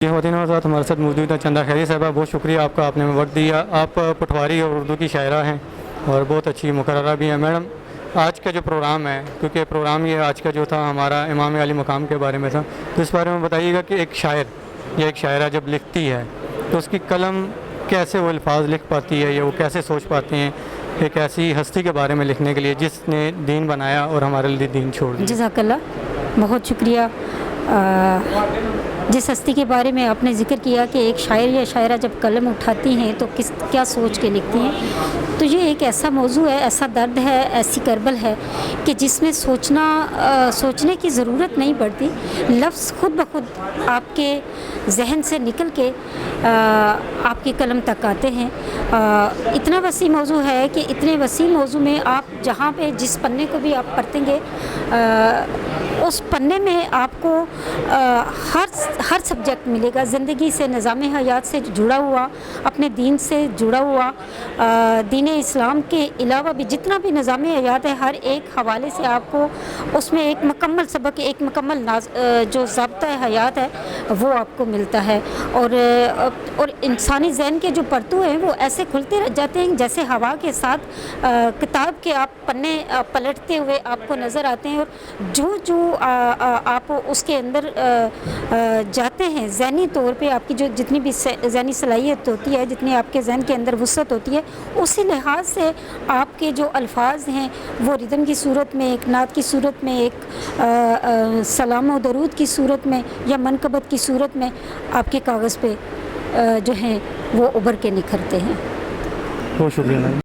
یہ خواتین حضرات ہمارے ساتھ موجود ہیں چندہ خیری صاحبہ، بہت شکریہ آپ کا، آپ نے وقت دیا۔ آپ پٹواری اور اردو کی شاعرہ ہیں اور بہت اچھی مقررہ بھی ہیں۔ میڈم، آج کا جو پروگرام ہے، کیونکہ پروگرام یہ آج کا جو تھا ہمارا امام علی مقام کے بارے میں تھا، تو اس بارے میں بتائیے گا کہ ایک شاعر یا ایک شاعرہ جب لکھتی ہے تو اس کی قلم کیسے وہ الفاظ لکھ پاتی ہے یا وہ کیسے سوچ پاتے ہیں ایک ایسی ہستی کے بارے میں لکھنے کے لیے جس نے دین بنایا اور ہمارے لیے دین چھوڑ دیا؟ جزاک اللہ، بہت شکریہ۔ جس ہستی کے بارے میں آپ نے ذکر کیا کہ ایک شاعر یا شاعرہ جب قلم اٹھاتی ہیں تو کیا سوچ کے لکھتی ہیں، تو یہ ایک ایسا موضوع ہے، ایسا درد ہے، ایسی کربل ہے کہ جس میں سوچنے کی ضرورت نہیں پڑتی، لفظ خود بخود آپ کے ذہن سے نکل کے آپ کی قلم تک آتے ہیں۔ اتنا وسیع موضوع ہے کہ اتنے وسیع موضوع میں آپ جہاں پہ جس پنے کو بھی آپ پڑھیں گے اس پنے میں آپ کو ہر سبجیکٹ ملے گا، زندگی سے، نظام حیات سے جڑا ہوا، اپنے دین سے جڑا ہوا، دین اسلام کے علاوہ بھی جتنا بھی نظام حیات ہے، ہر ایک حوالے سے آپ کو اس میں ایک مکمل سبق، ایک مکمل جو ضابطہ حیات ہے وہ آپ کو ملتا ہے۔ اور انسانی ذہن کے جو پرتو ہیں وہ ایسے کھلتے جاتے ہیں جیسے ہوا کے ساتھ کتاب کے آپ پنے پلٹتے ہوئے آپ کو نظر آتے ہیں، اور جو آپ اس کے اندر جاتے ہیں ذہنی طور پہ، آپ کی جو جتنی بھی ذہنی صلاحیت ہوتی ہے، جتنی آپ کے ذہن کے اندر وسعت ہوتی ہے، اسی لحاظ سے آپ کے جو الفاظ ہیں وہ ردم کی صورت میں، ایک نعت کی صورت میں، ایک سلام و درود کی صورت میں یا منقبت کی صورت میں آپ کے کاغذ پہ جو ہیں وہ ابھر کے نکھرتے ہیں۔ بہت شکریہ۔